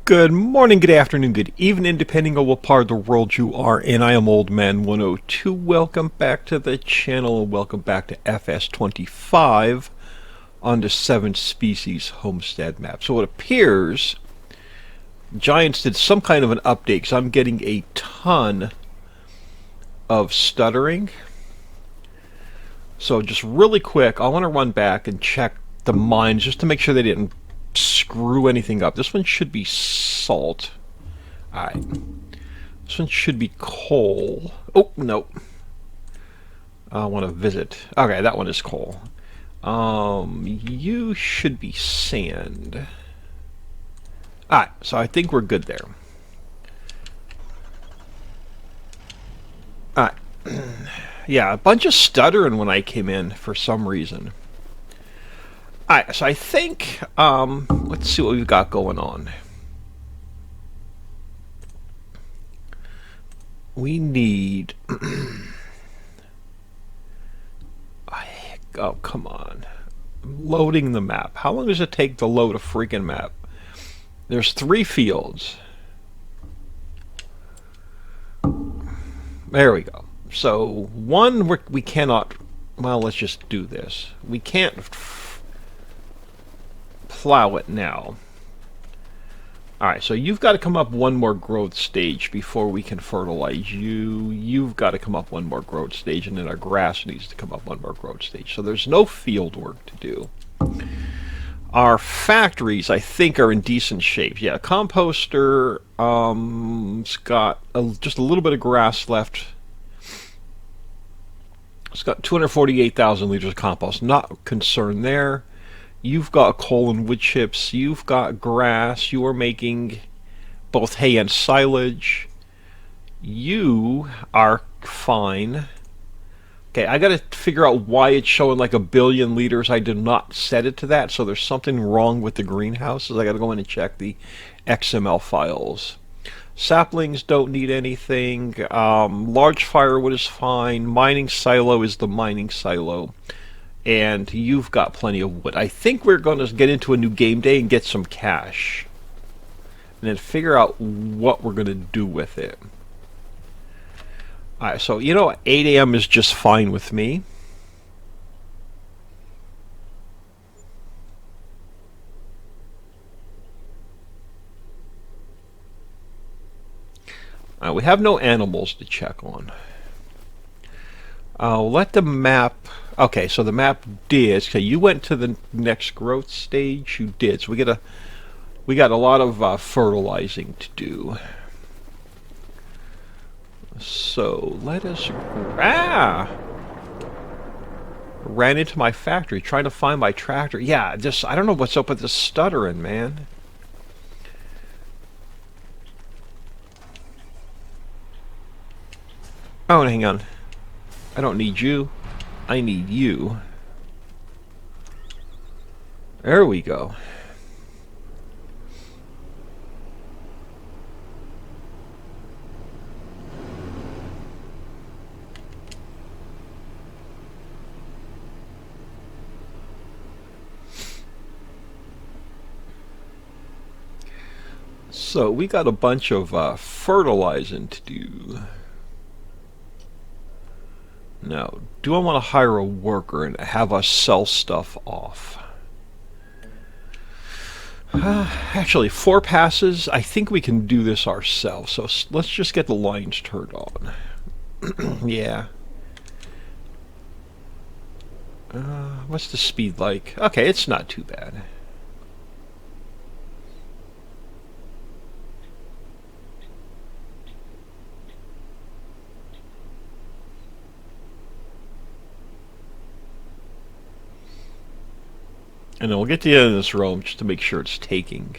Good morning, good afternoon, good evening, depending on what part of the world you are in. I am Old Man 102. Welcome back to the channel and welcome back to FS25 on the 7 species homestead map. So it appears Giants did some kind of an update because I'm getting a ton of stuttering. So just really quick, I want to run back and check the mines just to make sure they didn't screw anything up. This one should be salt. Alright. This one should be coal. Oh, no. I want to visit. Okay, that one is coal. You should be sand. Alright, so I think we're good there. Alright. Yeah, a bunch of stuttering when I came in for some reason. Alright, so I think, let's see what we've got going on. We need... oh, come on. Loading the map. How long does it take to load a freaking map? There's 3 fields. There we go. So, one, we cannot... Well, let's just do this. We can't plow it now. Alright, so you've got to come up one more growth stage before we can fertilize you. You've got to come up one more growth stage, and then our grass needs to come up one more growth stage. So there's no field work to do. Our factories, I think, are in decent shape. Yeah, composter, it's got just a little bit of grass left. It's got 248,000 liters of compost. Not concerned there. You've got coal and wood chips. You've got grass. You are making both hay and silage. You are fine. Okay, I gotta figure out why it's showing like 1 billion liters. I did not set it to that, so there's something wrong with the greenhouses. I gotta go in and check the XML files. Saplings don't need anything. Large firewood is fine. Mining silo is the mining silo. And you've got plenty of wood. I think we're going to get into a new game day and get some cash. And then figure out what we're going to do with it. Alright, so, 8 a.m. is just fine with me. We have no animals to check on. I'll let the map... Okay, so the map did. Okay, you went to the next growth stage. You did. So we got a lot of fertilizing to do. So let us. Ran into my factory trying to find my tractor. Yeah, I don't know what's up with this stuttering, man. Oh, hang on. I don't need you. I need you. There we go. So we got a bunch of fertilizing to do. Now, do I want to hire a worker and have us sell stuff off? Actually, 4 passes. I think we can do this ourselves. So let's just get the lines turned on. Yeah. What's the speed like? Okay, it's not too bad. And then we'll get to the end of this row just to make sure it's taking.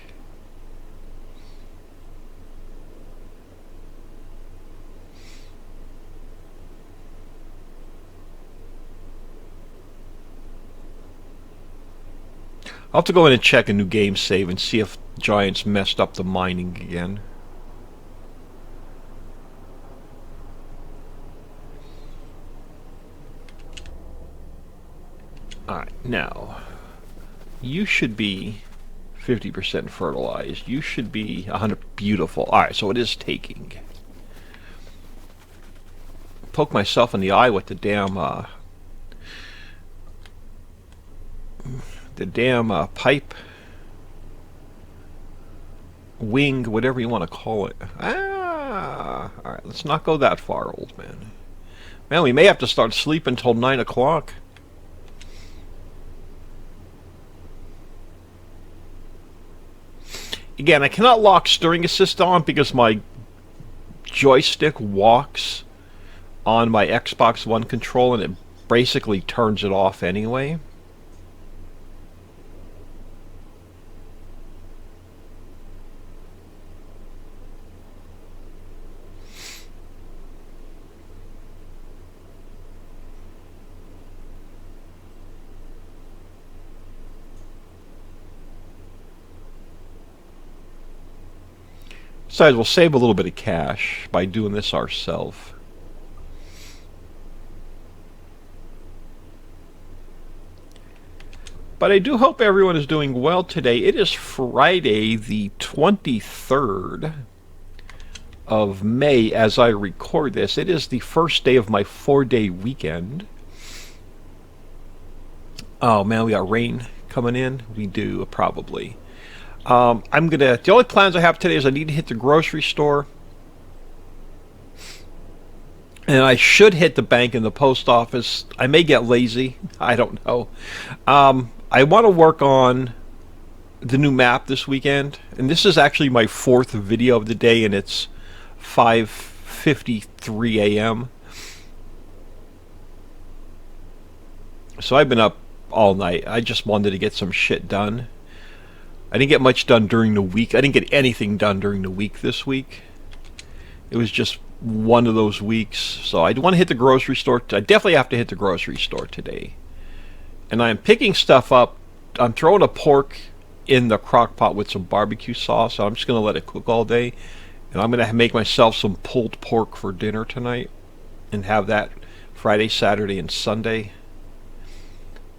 I'll have to go in and check a new game save and see if Giants messed up the mining again. Alright, now, you should be 50% fertilized. You should be 100. Beautiful. Alright, so it is taking. Poke myself in the eye with the damn pipe wing, whatever you want to call it. Alright, let's not go that far, old man. Man, we may have to start sleeping until 9 o'clock. Again, I cannot lock steering assist on because my joystick walks on my Xbox One control and it basically turns it off anyway. Besides, we'll save a little bit of cash by doing this ourselves. But I do hope everyone is doing well today. It is Friday, the 23rd of May as I record this. It is the first day of my 4-day weekend. Oh man, we got rain coming in. We do, probably. The only plans I have today is I need to hit the grocery store. And I should hit the bank and the post office. I may get lazy. I don't know. I want to work on the new map this weekend. And this is actually my 4th video of the day, and it's 5:53 a.m. So I've been up all night. I just wanted to get some shit done. I didn't get much done during the week. I didn't get anything done during the week this week. It was just one of those weeks. So I want to hit the grocery store. I definitely have to hit the grocery store today. And I'm picking stuff up. I'm throwing a pork in the crock pot with some barbecue sauce. So I'm just going to let it cook all day. And I'm going to make myself some pulled pork for dinner tonight. And have that Friday, Saturday, and Sunday.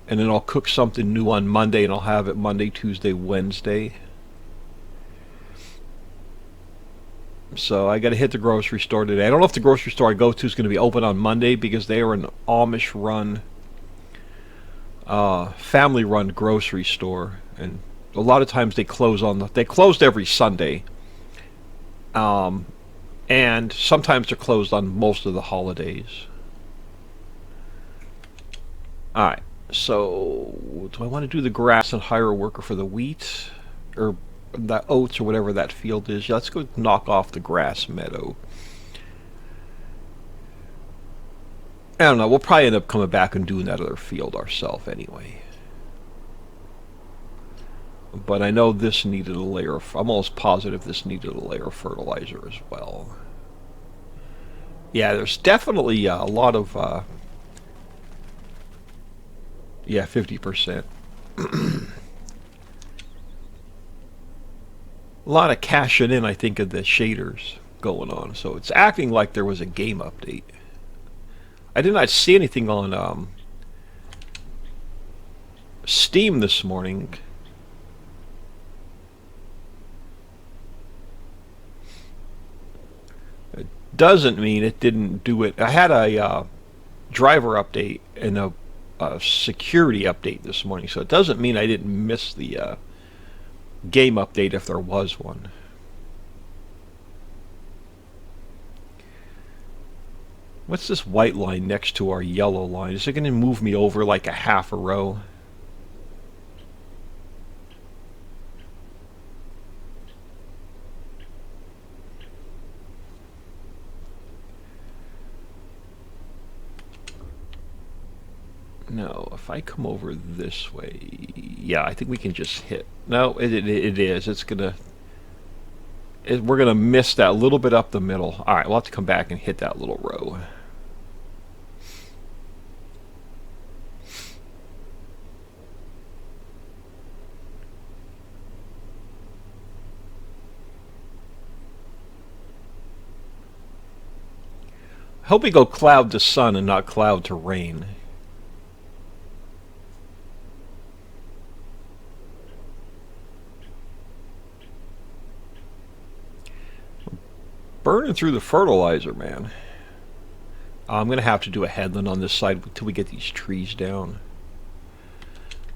And then I'll cook something new on Monday, and I'll have it Monday, Tuesday, Wednesday. So I got to hit the grocery store today. I don't know if the grocery store I go to is going to be open on Monday because they are an Amish-run, family-run grocery store, and a lot of times they close they closed every Sunday, and sometimes they're closed on most of the holidays. All right. So, do I want to do the grass and hire a worker for the wheat? Or the oats or whatever that field is? Yeah, let's go knock off the grass meadow. I don't know, we'll probably end up coming back and doing that other field ourselves anyway. But I know this needed a layer of... I'm almost positive this needed a layer of fertilizer as well. Yeah, there's definitely a lot of... yeah, 50%. A lot of cashing in, I think, of the shaders going on. So it's acting like there was a game update. I did not see anything on Steam this morning. It doesn't mean it didn't do it. I had a driver update and a security update this morning, so it doesn't mean I didn't miss the game update if there was one. What's this white line next to our yellow line? Is it going to move me over like a half a row? No, if I come over this way, yeah, I think we can just hit. No, it is. It's gonna. We're gonna miss that little bit up the middle. All right, we'll have to come back and hit that little row. I hope we go cloud to sun and not cloud to rain. burning through the fertilizer, man. I'm going to have to do a headland on this side until we get these trees down.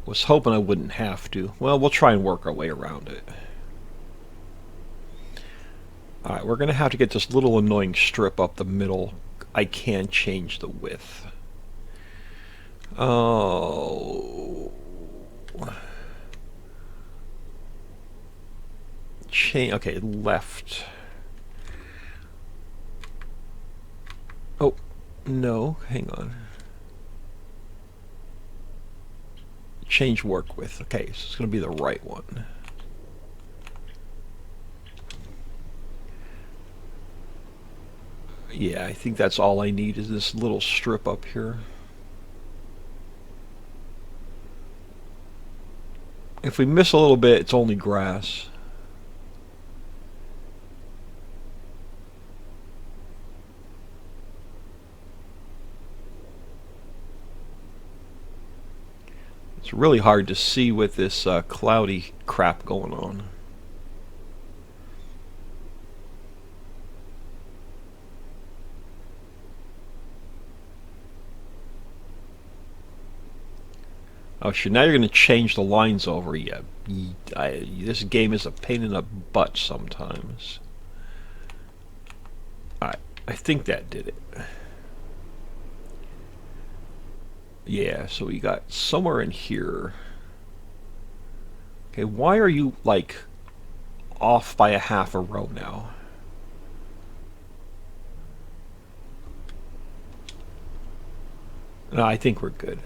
Was hoping I wouldn't have to. Well, we'll try and work our way around it. Alright, we're going to have to get this little annoying strip up the middle. I can change the width. Oh. Okay, left. Oh, no, hang on. Change work width. Okay, so it's going to be the right one. Yeah, I think that's all I need is this little strip up here. If we miss a little bit, it's only grass. It's really hard to see with this cloudy crap going on. Oh shit, now you're going to change the lines over. Yeah, this game is a pain in the butt sometimes. Alright, I think that did it. Yeah, so we got somewhere in here. Okay, why are you, like, off by a half a row now? No, I think we're good.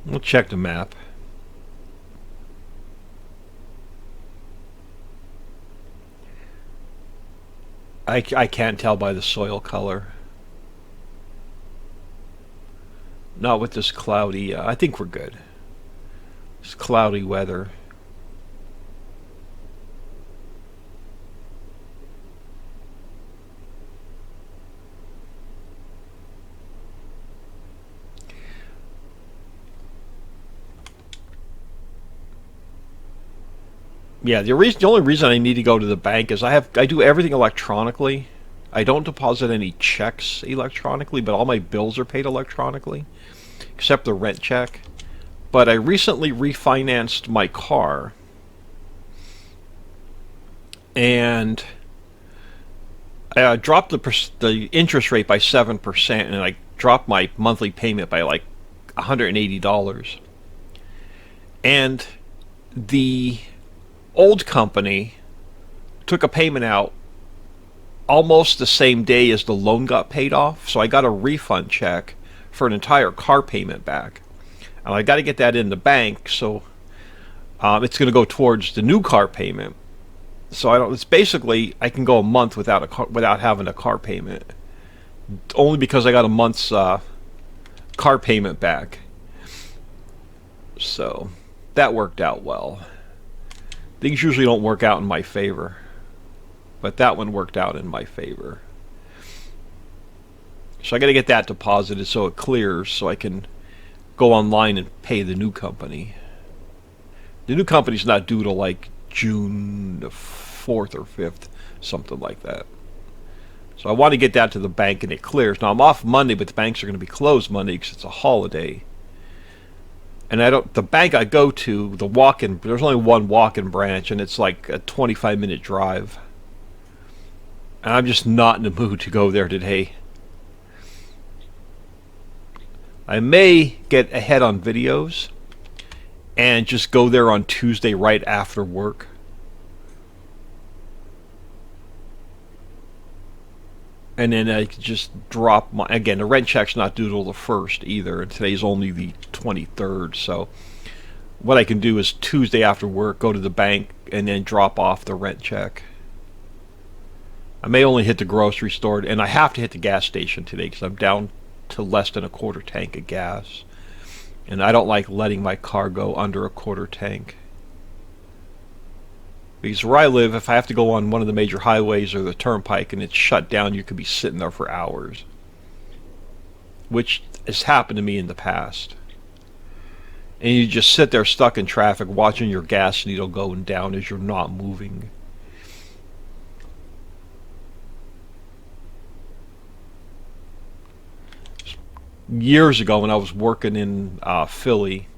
We'll check the map. I can't tell by the soil color. Not with this cloudy. I think we're good. It's cloudy weather. Yeah, the only reason I need to go to the bank is I do everything electronically. I don't deposit any checks electronically, but all my bills are paid electronically, except the rent check. But I recently refinanced my car, and I dropped the interest rate by 7%, and I dropped my monthly payment by like $180. And the old company took a payment out almost the same day as the loan got paid off, so I got a refund check for an entire car payment back, and I got to get that in the bank, so it's going to go towards the new car payment. So I don't. It's basically I can go a month without having a car payment, only because I got a month's car payment back. So that worked out well. Things usually don't work out in my favor, but that one worked out in my favor. So I got to get that deposited so it clears, so I can go online and pay the new company. The new company's not due till like June the 4th or 5th, something like that. So I want to get that to the bank and it clears. Now I'm off Monday, but the banks are going to be closed Monday because it's a holiday. And the bank I go to, there's only one walk-in branch, and it's like a 25-minute drive. And I'm just not in the mood to go there today. I may get ahead on videos and just go there on Tuesday right after work. And then I could just drop again, the rent check's not due till the 1st either, and today's only the 23rd, so what I can do is Tuesday after work, go to the bank, and then drop off the rent check. I may only hit the grocery store, and I have to hit the gas station today because I'm down to less than a quarter tank of gas. And I don't like letting my car go under a quarter tank. Because where I live, if I have to go on one of the major highways or the turnpike and it's shut down, you could be sitting there for hours. Which has happened to me in the past. And you just sit there stuck in traffic watching your gas needle going down as you're not moving. Years ago when I was working in Philly,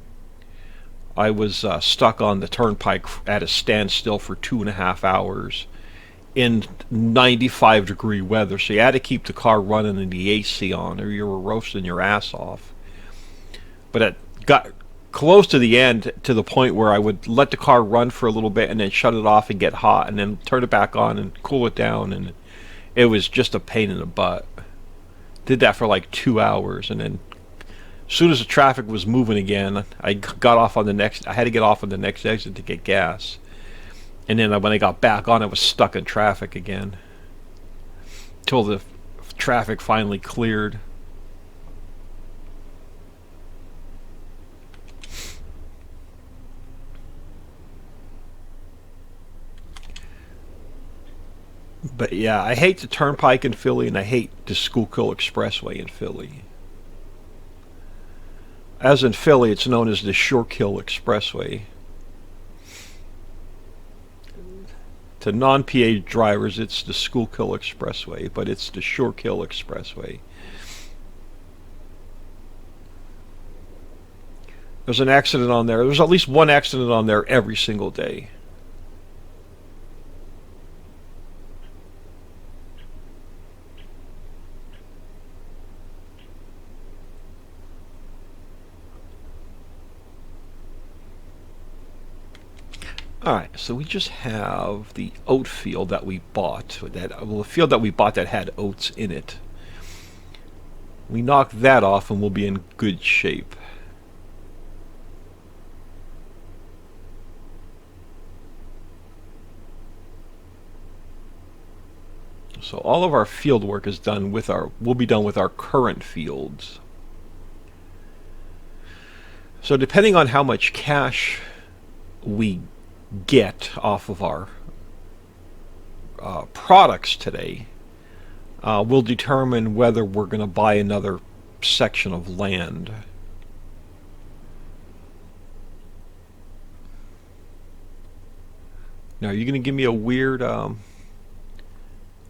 I was stuck on the turnpike at a standstill for 2.5 hours in 95-degree weather. So you had to keep the car running and the AC on, or you were roasting your ass off. But it got close to the end, to the point where I would let the car run for a little bit and then shut it off and get hot and then turn it back on and cool it down, and it was just a pain in the butt. Did that for like 2 hours, and then as soon as the traffic was moving again, I got off on the next. I had to get off on the next exit to get gas, and then when I got back on, I was stuck in traffic again till the traffic finally cleared. But yeah, I hate the turnpike in Philly, and I hate the Schuylkill Expressway in Philly. As in Philly, it's known as the Schuylkill Expressway. To non-PA drivers, it's the Schuylkill Expressway, but it's the Schuylkill Expressway. There's an accident on there. There's at least one accident on there every single day. Alright, so we just have the oat field that we bought. The field that we bought that had oats in it. We knock that off and we'll be in good shape. So all of our field work is done with will be done with our current fields. So depending on how much cash we get off of our products today will determine whether we're going to buy another section of land. Now, are you going to give me a weird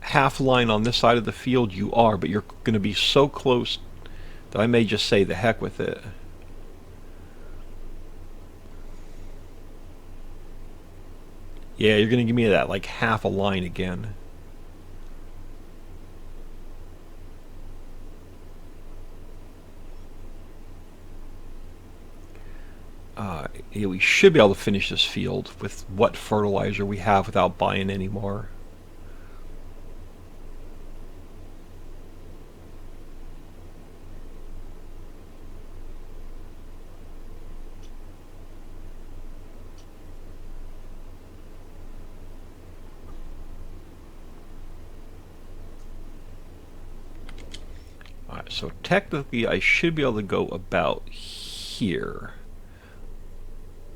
half line on this side of the field? You are, but you're going to be so close that I may just say the heck with it. Yeah, you're going to give me that like half a line again. Yeah, we should be able to finish this field with what fertilizer we have without buying any more. Alright, so technically I should be able to go about here.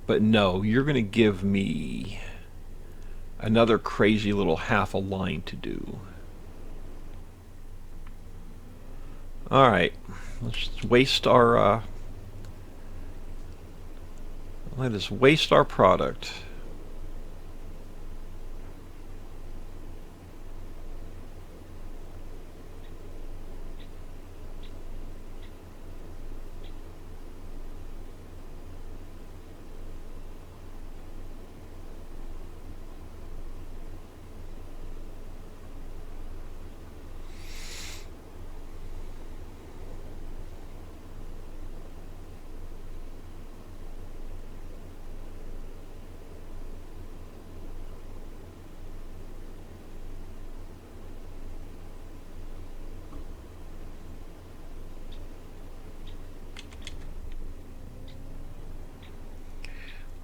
But no, you're going to give me another crazy little half a line to do. Alright, let's waste our let us waste our product.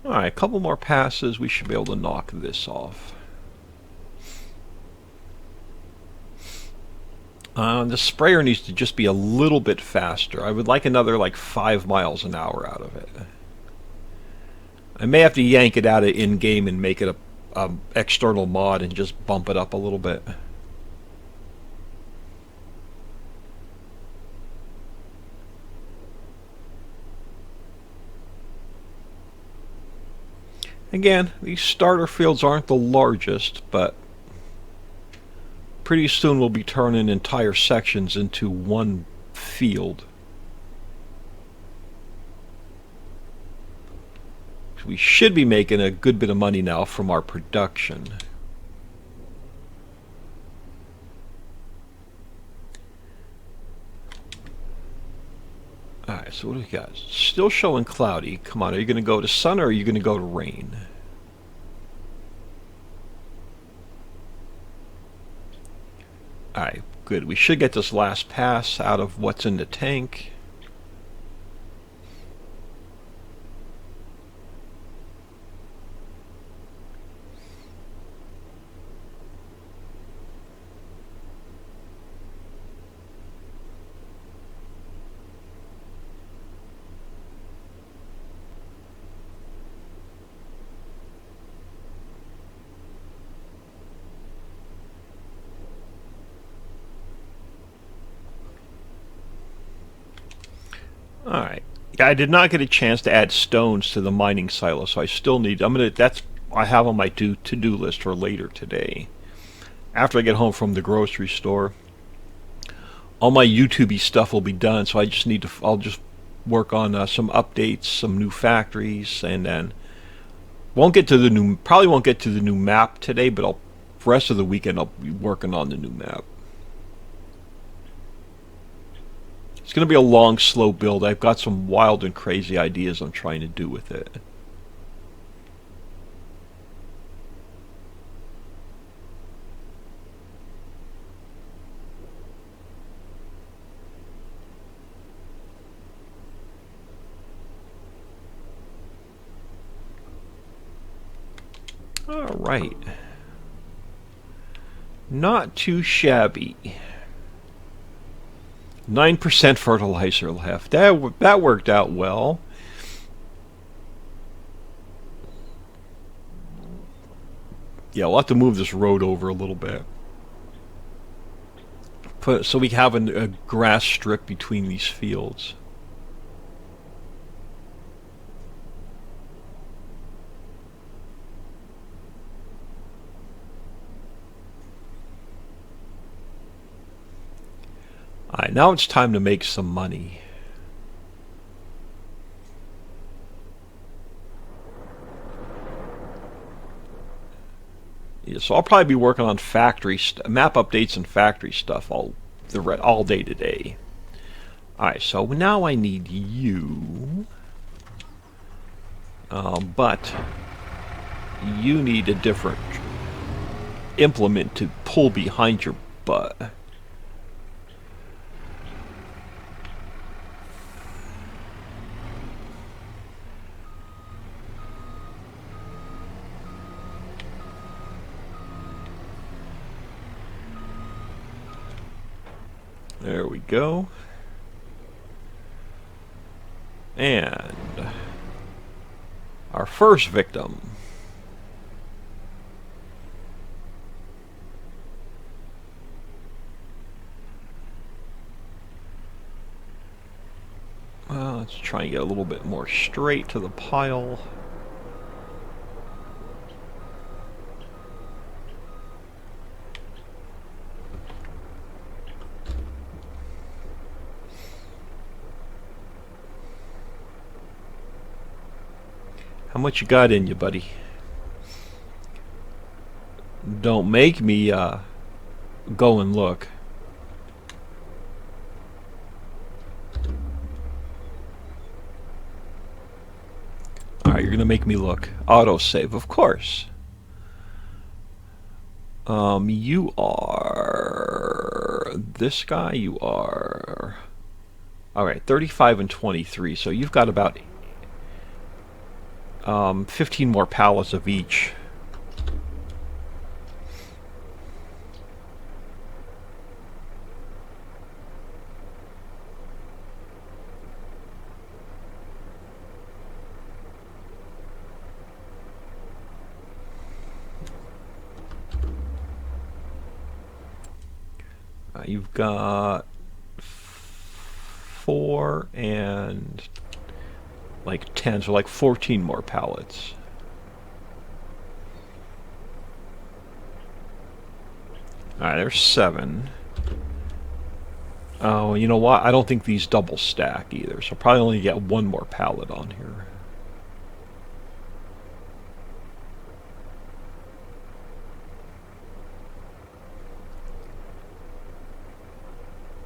Alright, a couple more passes, we should be able to knock this off. The sprayer needs to just be a little bit faster. I would like another like 5 miles an hour out of it. I may have to yank it out of in-game and make it a external mod and just bump it up a little bit. Again, these starter fields aren't the largest, but pretty soon we'll be turning entire sections into one field. We should be making a good bit of money now from our production. Alright, so what do we got? Still showing cloudy. Come on, are you going to go to sun or are you going to go to rain? Alright, good. We should get this last pass out of what's in the tank. Alright. Yeah, I did not get a chance to add stones to the mining silo, so I still need... I have on my to-do list for later today. After I get home from the grocery store, all my YouTube-y stuff will be done, so I'll just work on some updates, some new factories, and then probably won't get to the new map today, but the rest of the weekend I'll be working on the new map. It's going to be a long, slow build. I've got some wild and crazy ideas I'm trying to do with it. All right. Not too shabby. 9% fertilizer left. That worked out well. Yeah, we'll have to move this road over a little bit. So we have a grass strip between these fields. Alright, now it's time to make some money. Yeah, so I'll probably be working on map updates and factory stuff all day today. Alright, so now I need you. But you need a different implement to pull behind your butt. There we go. And our first victim. Well, let's try and get a little bit more straight to the pile. How much you got in you, buddy? Don't make me go and look. Alright, you're gonna make me look. Autosave, of course. You are... This guy, you are... Alright, 35 and 23, so you've got about 15 more pallets of each. You've got 4 and like 10, so like 14 more pallets. Alright, there's 7. Oh, you know what? I don't think these double stack either, so I'll probably only get 1 more pallet on here.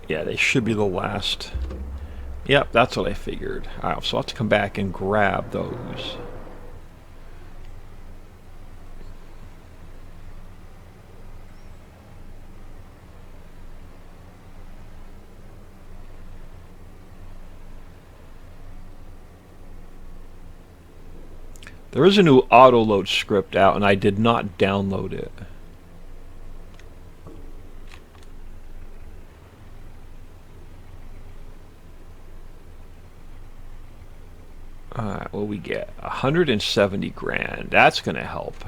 Yeah, they should be the last. Yep, that's what I figured. Alright, so I'll have to come back and grab those. There is a new auto-load script out, and I did not download it. Alright, what we get? 170 grand. That's going to help.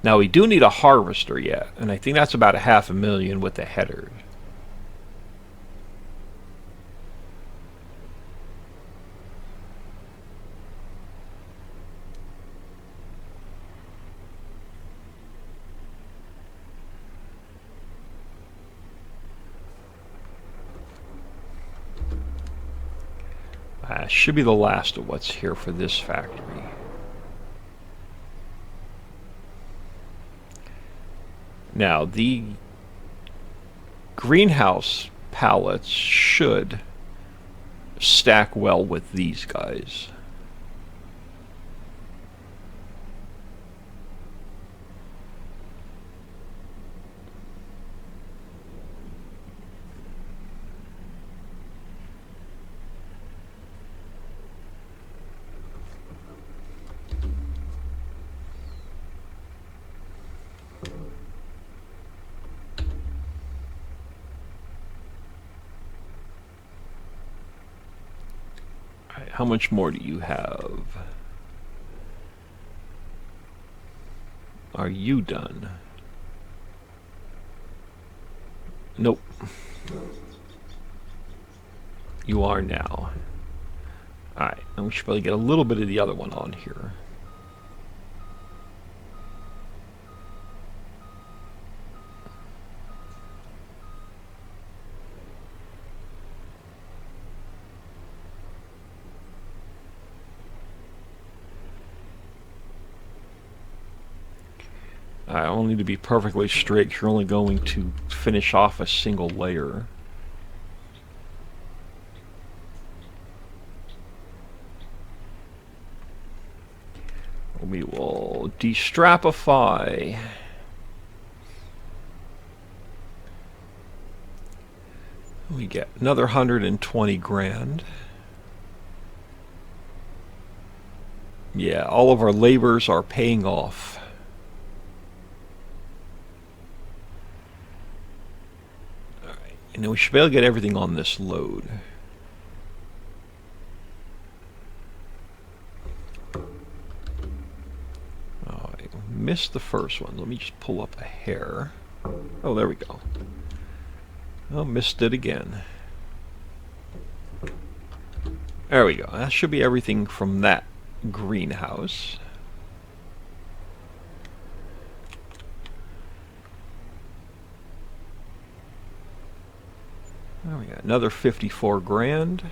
Now, we do need a harvester yet, and I think that's about $500,000 with the headers. Should be the last of what's here for this factory. Now, the greenhouse pallets should stack well with these guys. How much more do you have? Are you done? Nope. You are now. Alright, and we should probably get a little bit of the other one on here. I only to be perfectly straight, you're only going to finish off a single layer. We will destrapify. We get another 120 grand. Yeah, all of our labors are paying off. And then we should be able to get everything on this load. Oh, I missed the first one. Let me just pull up a hair. Oh, there we go. Oh, missed it again. There we go. That should be everything from that greenhouse. There we go. Another 54 grand.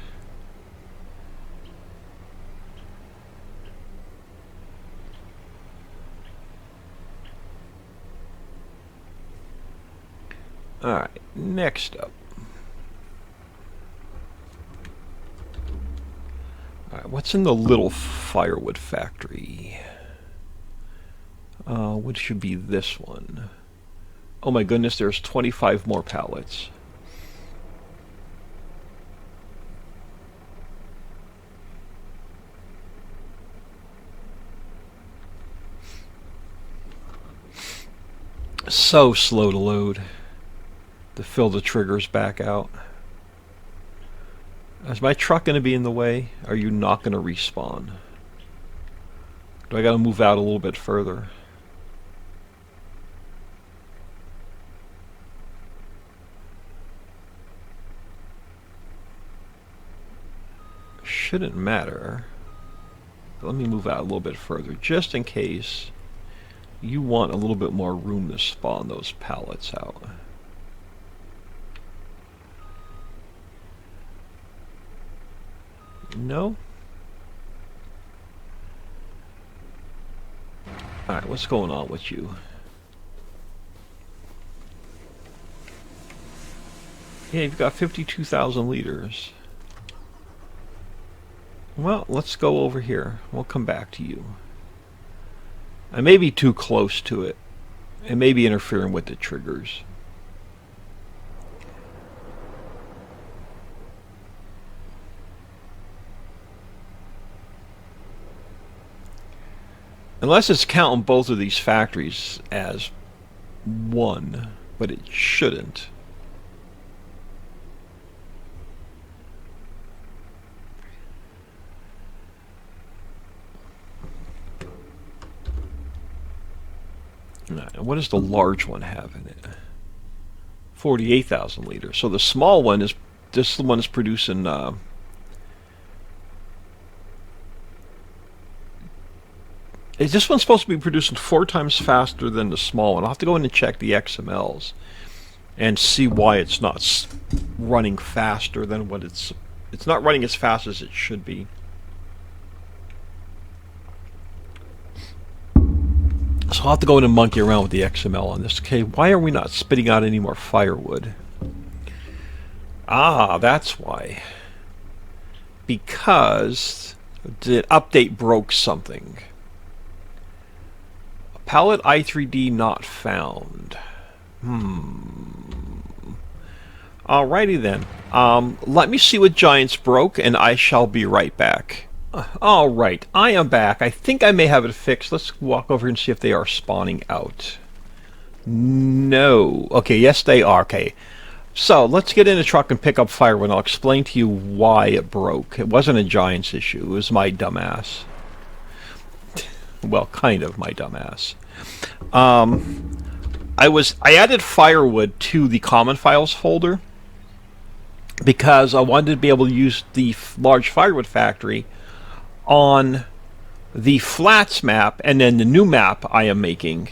Alright, next up. Alright, what's in the little firewood factory? What should be this one? Oh my goodness, there's 25 more pallets. So slow to load, to fill the triggers back out. Is my truck going to be in the way? Are you not going to respawn? Do I got to move out a little bit further? Shouldn't matter. But let me move out a little bit further, just in case You want a little bit more room to spawn those pallets out. No? Alright, what's going on with you? Yeah, you've got 52,000 liters. Well, let's go over here. We'll come back to you. I may be too close to it. It may be interfering with the triggers. Unless it's counting both of these factories as one, but it shouldn't. What does the large one have in it? 48,000 liters. So the small one is this. The one is producing. Is this one supposed to be producing 4 times faster than the small one? I'll have to go in and check the XMLs and see why it's not running faster than what it's. It's not running as fast as it should be. So I'll have to go in and monkey around with the XML on this. Okay, why are we not spitting out any more firewood? Ah, that's why. Because the update broke something. Pallet i3D not found. Alrighty then. Let me see what Giants broke, and I shall be right back. Alright, I am back. I think I may have it fixed. Let's walk over and see if they are spawning out. No. Okay, yes they are. Okay. So, let's get in the truck and pick up firewood. I'll explain to you why it broke. It wasn't a Giants issue. It was my dumbass. Well, kind of my dumbass. I added firewood to the common files folder because I wanted to be able to use the large firewood factory on the flats map and then the new map I am making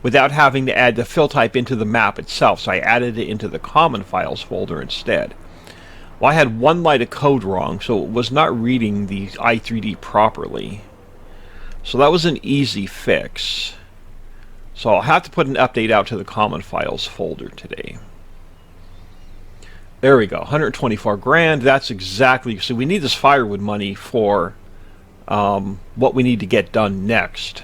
without having to add the fill type into the map itself. So I added it into the common files folder instead. Well, I had one line of code wrong, so it was not reading the i3D properly. So that was an easy fix. So I'll have to put an update out to the common files folder today. There we go, 124 grand. That's exactly, so we need this firewood money for what we need to get done next.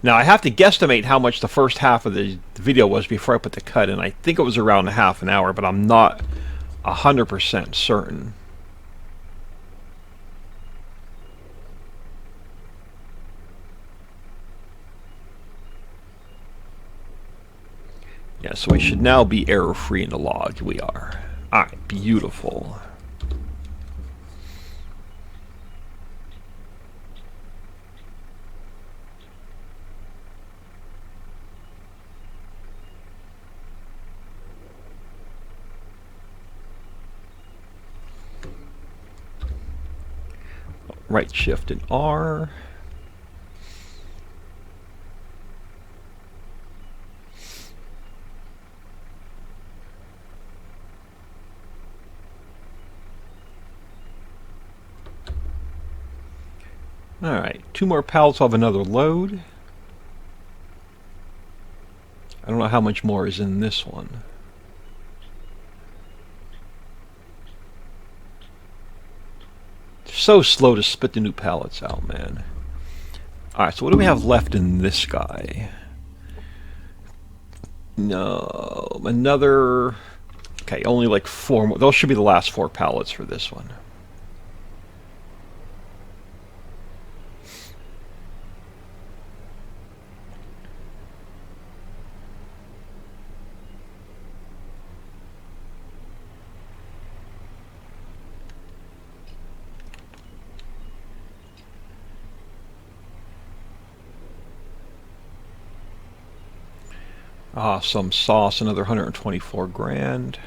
Now I have to guesstimate how much the first half of the video was before I put the cut in. I think it was around a half an hour, but I'm not 100% certain. Yeah, so we should now be error-free in the log. We are. Alright, beautiful. Right shift and R. Alright, 2 more pallets. I'll have another load. I don't know how much more is in this one. So slow to spit the new pallets out, man. Alright, so what do we have left in this guy? No, another... Okay, only like 4 more. Those should be the last 4 pallets for this one. Some sauce, another 124 grand.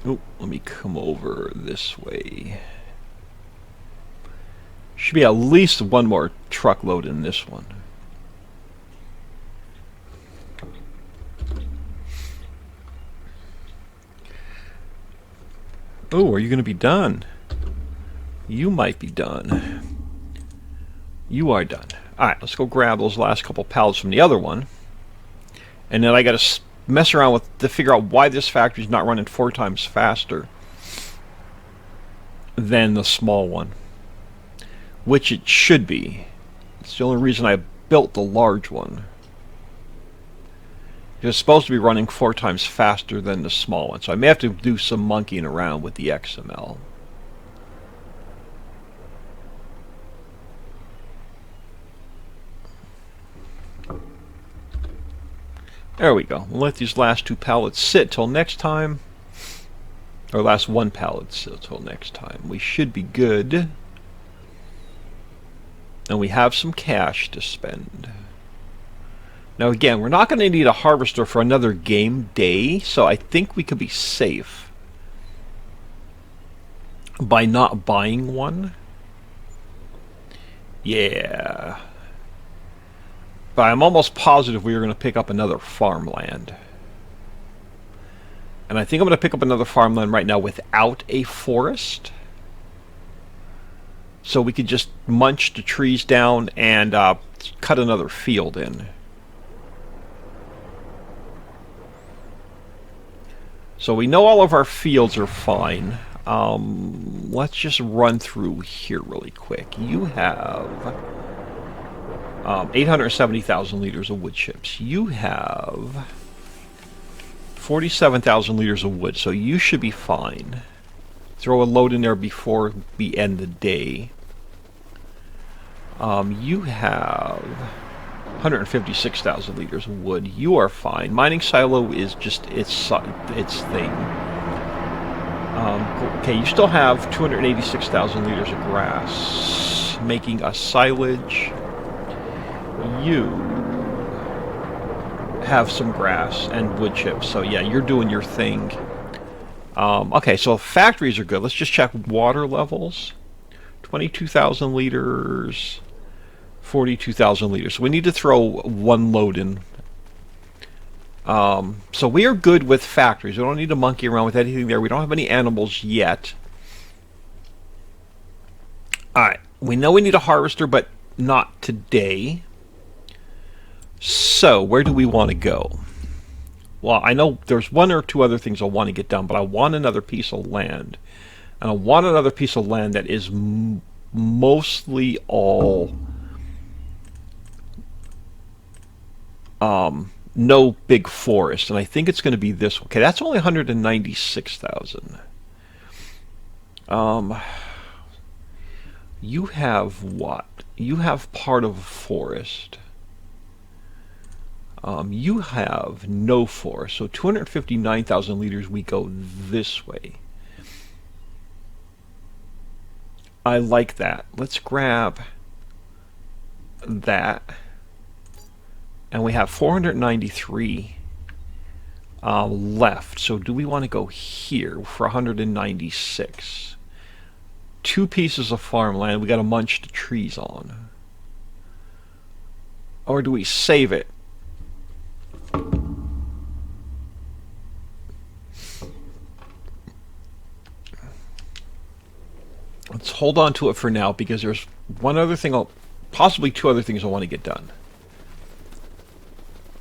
Oh, let me come over this way. Should be at least one more truckload in this one. Oh, are you going to be done? You might be done. You are done. Alright, let's go grab those last couple pallets from the other one. And then I got to mess around with to figure out why this factory's not running 4 times faster than the small one. Which it should be. It's the only reason I built the large one. It's supposed to be running 4 times faster than the small one, so I may have to do some monkeying around with the XML. There we go. We'll let these last 2 pallets sit till next time. Or last 1 pallet sit till next time. We should be good. And we have some cash to spend. Now again, we're not going to need a harvester for another game day, so I think we could be safe by not buying one. Yeah. But I'm almost positive we are going to pick up another farmland. And I think I'm going to pick up another farmland right now without a forest. So we could just munch the trees down and cut another field in. So we know all of our fields are fine. Let's just run through here really quick. You have 870,000 liters of wood chips. You have 47,000 liters of wood, so you should be fine. Throw a load in there before we end the day. You have 156,000 liters of wood. You are fine. Mining silo is just its thing. Okay, you still have 286,000 liters of grass, making a silage. You have some grass and wood chips, so yeah, you're doing your thing. Okay, so factories are good. Let's just check water levels. 22,000 liters, 42,000 liters. So we need to throw 1 load in. So we are good with factories. We don't need to monkey around with anything there. We don't have any animals yet. Alright, we know we need a harvester, but not today. So, where do we want to go? Well, I know there's 1 or 2 other things I want to get done, but I want another piece of land. And I want another piece of land that is mostly all no big forest. And I think it's going to be this one. Okay, that's only 196,000. You have what? You have part of a forest. You have no forest, so 259,000 liters, we go this way. I like that. Let's grab that. And we have 493 left. So do we want to go here for 196? 2 pieces of farmland we got to munch the trees on. Or do we save it? Let's hold on to it for now because there's 1 other thing, possibly 2 other things I want to get done.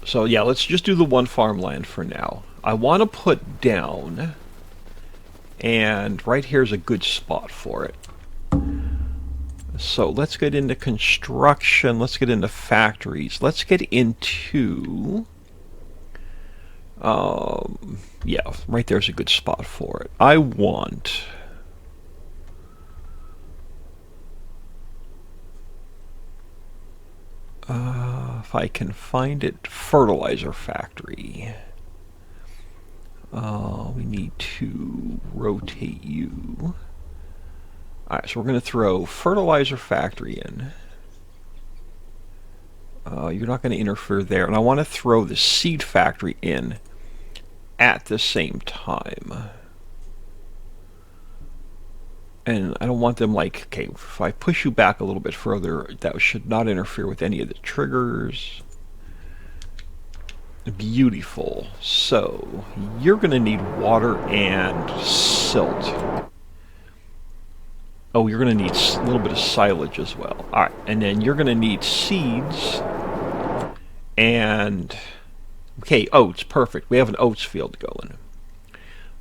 So yeah, let's just do the 1 farmland for now. I want to put down, and right here is a good spot for it. So let's get into construction. Let's get into factories. Let's get into... yeah, right there's a good spot for it. I want... if I can find it, fertilizer factory. We need to rotate you. Alright, so we're going to throw fertilizer factory in. You're not going to interfere there. And I want to throw the seed factory in at the same time. And I don't want them like, okay, if I push you back a little bit further, that should not interfere with any of the triggers. Beautiful. So, you're going to need water and silt. Oh, you're going to need a little bit of silage as well. Alright, and then you're going to need seeds and... Okay, oats. Perfect. We have an oats field going.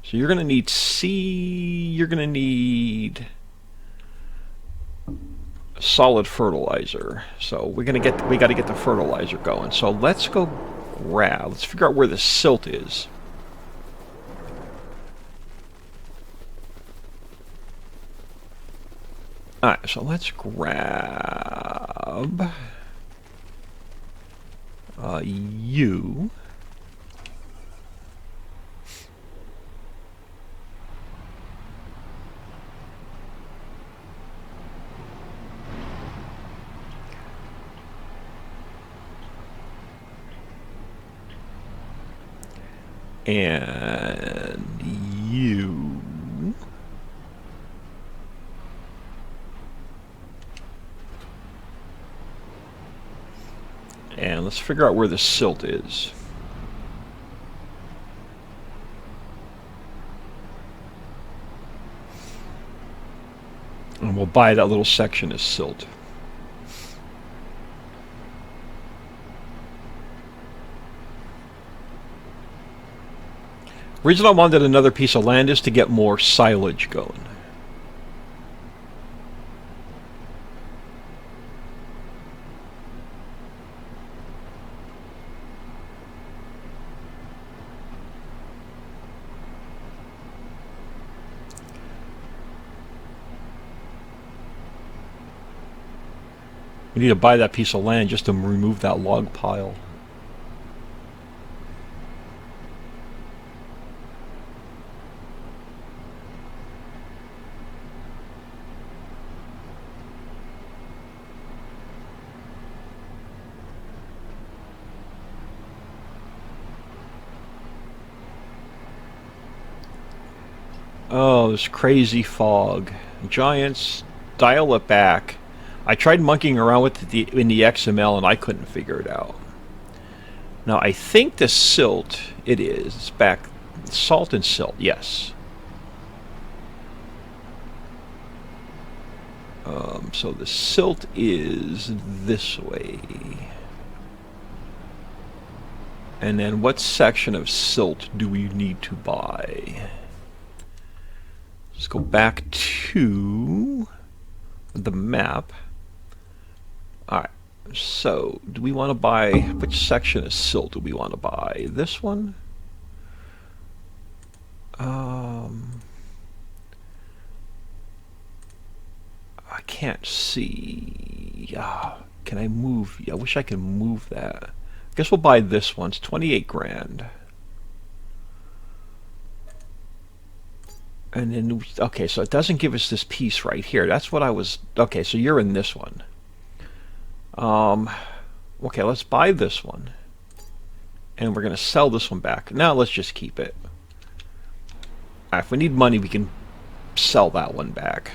So you're going to need you're going to need solid fertilizer. So we got to get the fertilizer going. So let's go let's figure out where the silt is. Alright, so let's grab you. And you. And let's figure out where the silt is. And we'll buy that little section as silt. The reason I wanted another piece of land is to get more silage going. We need to buy that piece of land just to remove that log pile. Oh, this crazy fog. Giants, dial it back. I tried monkeying around with it in the XML and I couldn't figure it out. Now I think the silt, it is. It's back. Salt and silt, yes. So the silt is this way. And then what section of silt do we need to buy? Let's go back to the map. Alright, so do we want to buy, which section of silt do we want to buy? This one? I can't see. Can I move? I wish I could move that. I guess we'll buy this one. It's 28 grand. And then, okay, so it doesn't give us this piece right here. That's what I was, okay, so you're in this one. Okay, let's buy this one. And we're going to sell this one back. Now let's just keep it. Alright, if we need money, we can sell that one back.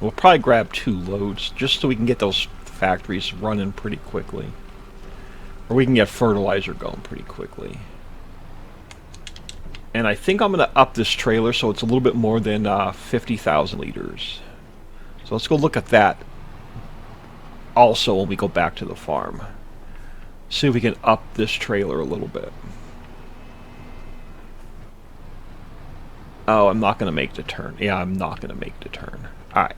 We'll probably grab 2 loads, just so we can get those factories running pretty quickly. Or we can get fertilizer going pretty quickly. And I think I'm going to up this trailer so it's a little bit more than 50,000 liters. So let's go look at that also when we go back to the farm. See if we can up this trailer a little bit. Oh, I'm not going to make the turn. Yeah, I'm not going to make the turn. Alright.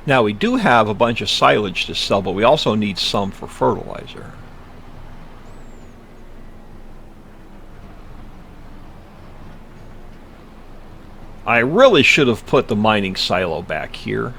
Now we do have a bunch of silage to sell, but we also need some for fertilizer. I really should have put the mining silo back here.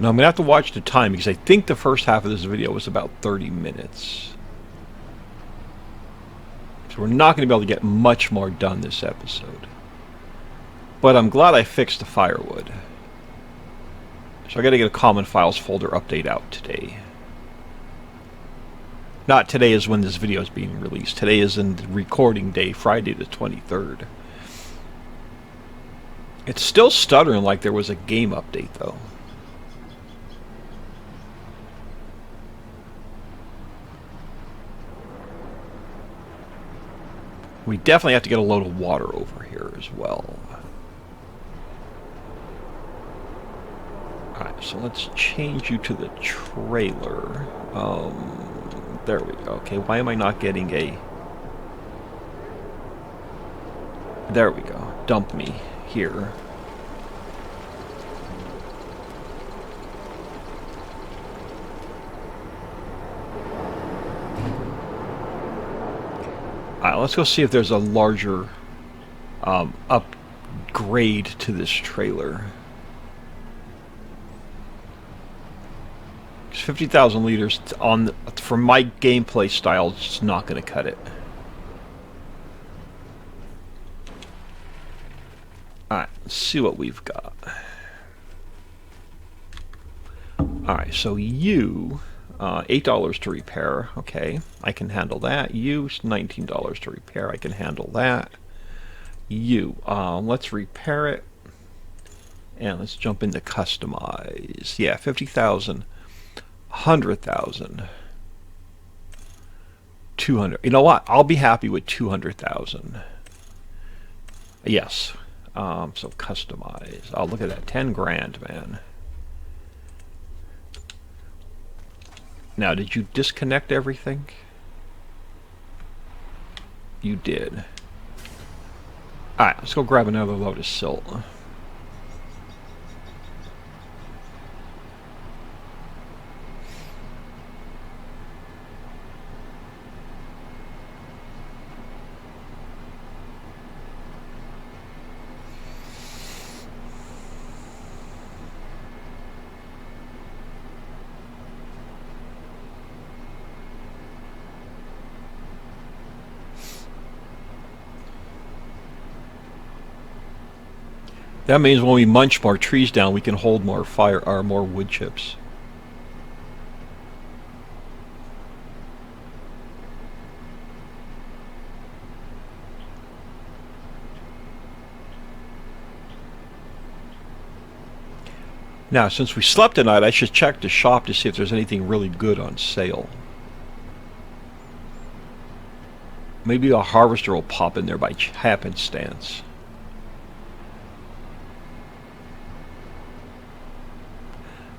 Now I'm going to have to watch the time because I think the first half of this video was about 30 minutes. So we're not going to be able to get much more done this episode. But I'm glad I fixed the firewood. So I got to get a common files folder update out today. Not today is when this video is being released. Today is in the recording day, Friday the 23rd. It's still stuttering like there was a game update though. We definitely have to get a load of water over here as well. Alright, so let's change you to the trailer. There we go. Okay, why am I not getting a... There we go. Dump me here. Alright, let's go see if there's a larger upgrade to this trailer. 50,000 liters on for my gameplay style is just not going to cut it. Alright, let's see what we've got. Alright, so you, $8 to repair. Okay, I can handle that. You, $19 to repair. I can handle that. You, let's repair it. And let's jump into customize. Yeah, 50,000. 100,000. 200. You know what? I'll be happy with 200,000. Yes. So customize. Oh, look at that. 10 grand, man. Now, did you disconnect everything? You did. Alright, let's go grab another load of silt. That means when we munch more trees down, we can hold more fire or more wood chips. Now, since we slept tonight, I should check the shop to see if there's anything really good on sale. Maybe a harvester will pop in there by happenstance.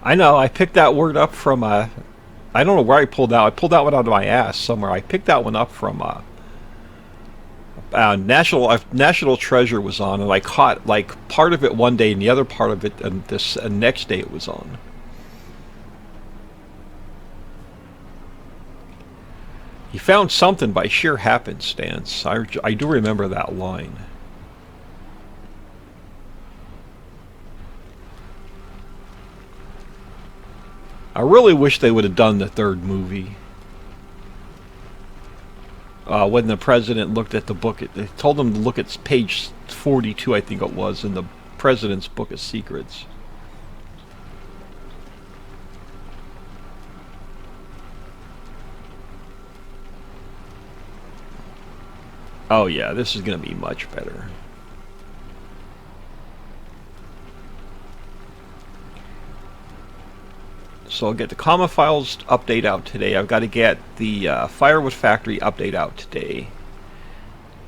I know, I picked that word up from, I don't know where I pulled that. I pulled that one out of my ass somewhere. I picked that one up from, National Treasure was on, and I caught, like, part of it one day, and the other part of it, and this next day it was on. He found something by sheer happenstance. I do remember that line. I really wish they would have done the third movie. When the president looked at the book, they told him to look at page 42, I think it was, in the president's book of secrets. Oh yeah, this is going to be much better. So I'll get the comma files update out today. I've got to get the firewood factory update out today,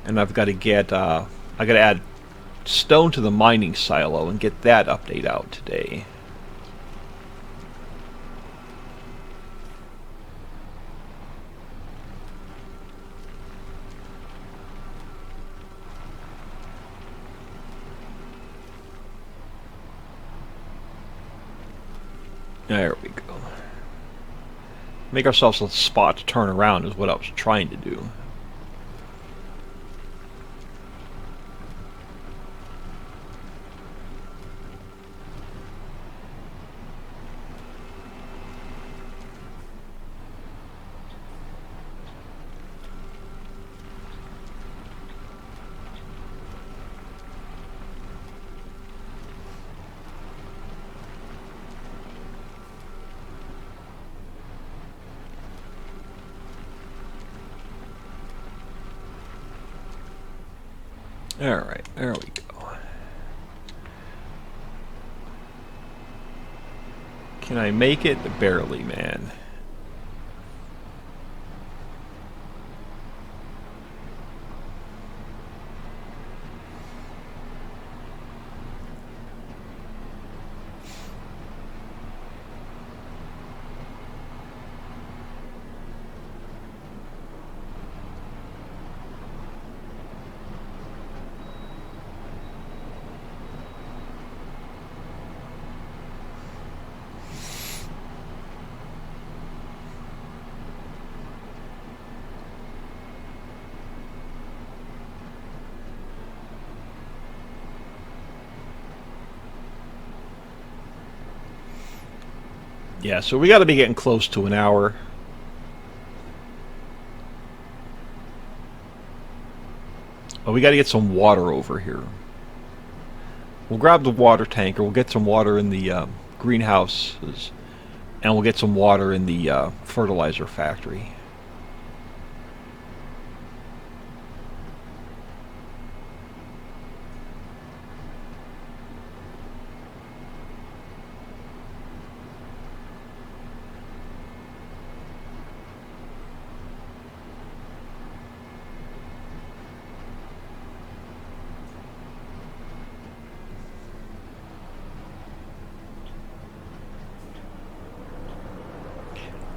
and I've got to get I got to add stone to the mining silo and get that update out today. There we go. Make ourselves a spot to turn around is what I was trying to do. Alright, there we go. Can I make it? Barely, man. Yeah, so we got to be getting close to an hour. Oh, we got to get some water over here. We'll grab the water tanker. We'll get some water in the greenhouses, and we'll get some water in the fertilizer factory.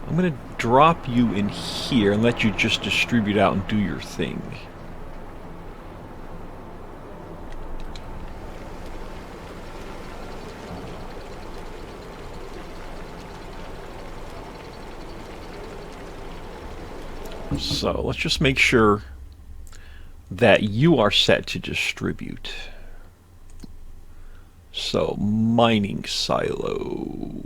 I'm going to drop you in here and let you just distribute out and do your thing. So let's just make sure that you are set to distribute. So mining silo.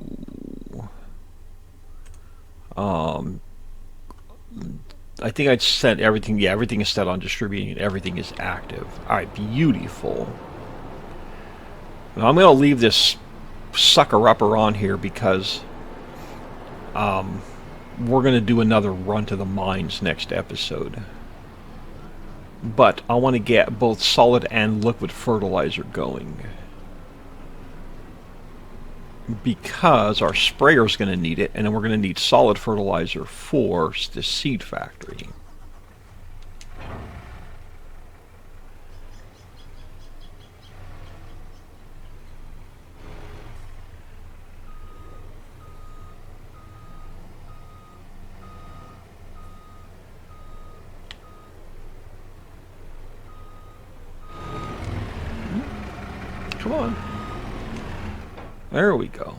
I think I'd set everything. Yeah, everything is set on distributing, and everything is active. All right, beautiful. Now I'm going to leave this sucker-upper on here because we're going to do another run to the mines next episode. But I want to get both solid and liquid fertilizer going, because our sprayer is going to need it, and then we're going to need solid fertilizer for the seed factory. Come on. There we go.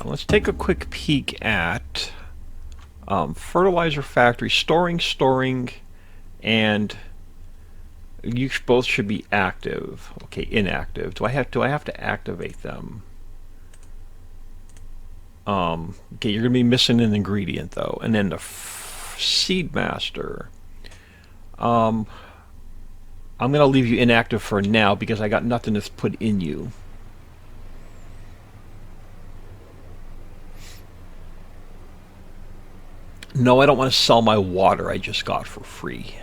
Let's take a quick peek at fertilizer factory, storing, and you both should be active. Okay, inactive. Do I have to activate them? Okay, you're gonna be missing an ingredient though, and then the seed master. I'm gonna leave you inactive for now because I got nothing to put in you. No, I don't want to sell my water I just got for free.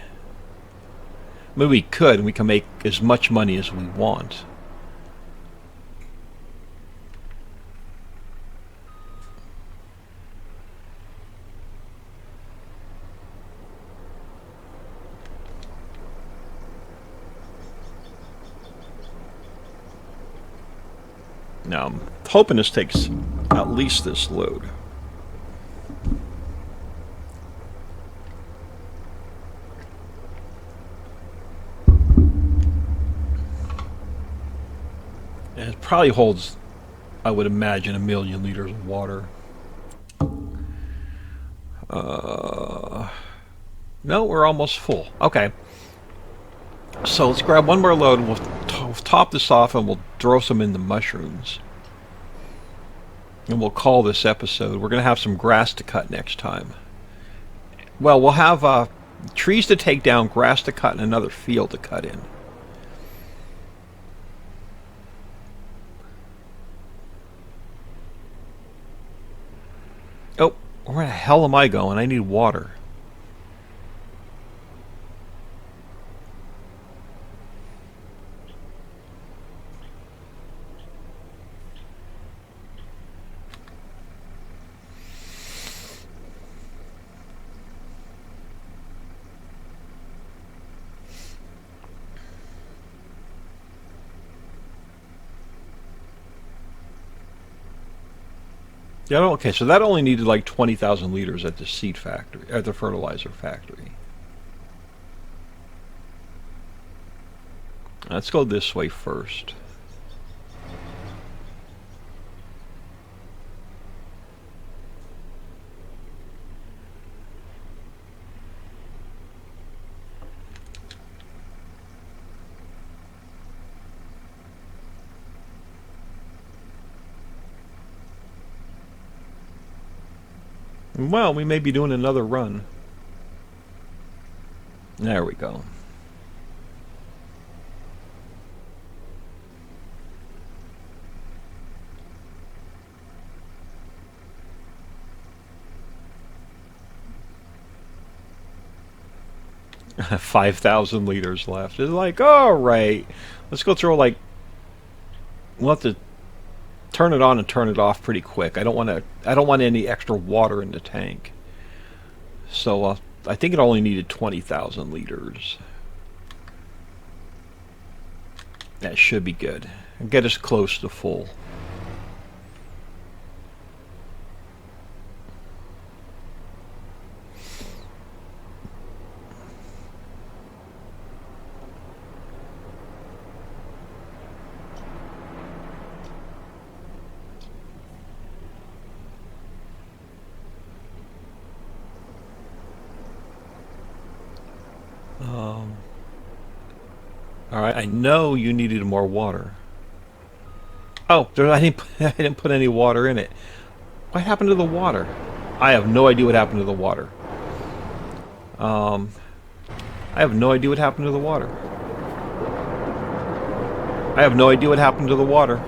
I mean, we could, and we can make as much money as we want. Now, I'm hoping this takes at least this load. It probably holds, I would imagine, 1 million liters of water. No, we're almost full. Okay. So let's grab one more load and we'll top this off and we'll throw some in the mushrooms. And we'll call this episode. We're going to have some grass to cut next time. Well, we'll have trees to take down, grass to cut, and another field to cut in. Oh, where the hell am I going? I need water. Yeah, okay, so that only needed like 20,000 liters at the seed factory, at the fertilizer factory. Let's go this way first. Well, we may be doing another run. There we go. $5,000 liters left. It's like, all right, let's go through like. We'll have to turn it on and turn it off pretty quick. I don't want any extra water in the tank. So I think it only needed 20,000 liters. That should be good. And get us close to full. Alright, I know you needed more water. Oh, I didn't put any water in it. What happened to the water? I have no idea what happened to the water. I have no idea what happened to the water. I have no idea what happened to the water.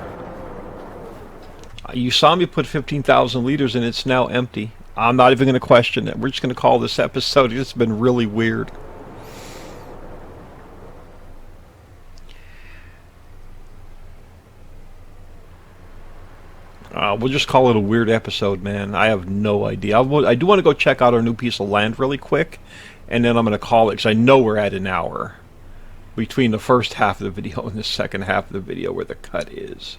You saw me put 15,000 liters in, it's now empty. I'm not even going to question it. We're just going to call this episode. It's been really weird. We'll just call it a weird episode, man. I have no idea. I do want to go check out our new piece of land really quick, and then I'm going to call it, because I know we're at an hour between the first half of the video and the second half of the video where the cut is.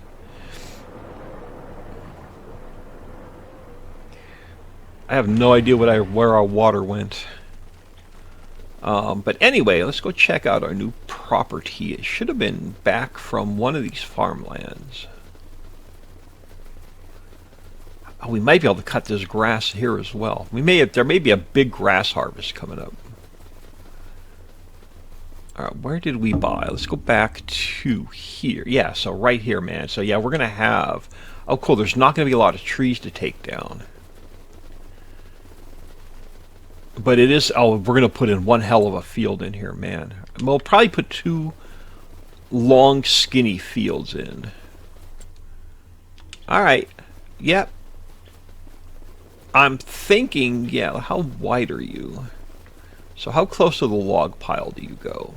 I have no idea where our water went. But anyway, let's go check out our new property. It should have been back from one of these farmlands. Oh, we might be able to cut this grass here as well. There may be a big grass harvest coming up. Alright, where did we buy? Let's go back to here. Yeah, so right here, man. So yeah, we're going to have... Oh, cool. There's not going to be a lot of trees to take down. But it is... Oh, we're going to put in one hell of a field in here, man. We'll probably put 2 long, skinny fields in. Alright. Yep. I'm thinking, yeah, how wide are you? So how close to the log pile do you go?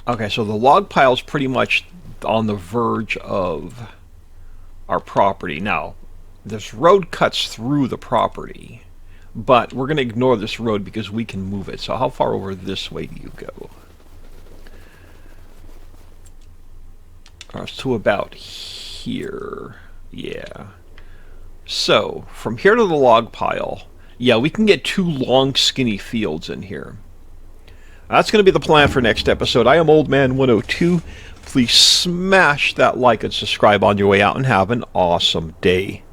Okay, so the log pile is pretty much on the verge of our property. Now, this road cuts through the property, but we're going to ignore this road because we can move it. So how far over this way do you go? To about here. Yeah. So, from here to the log pile, yeah, we can get 2 long, skinny fields in here. That's going to be the plan for next episode. I am Old Man 102. Please smash that like and subscribe on your way out and have an awesome day.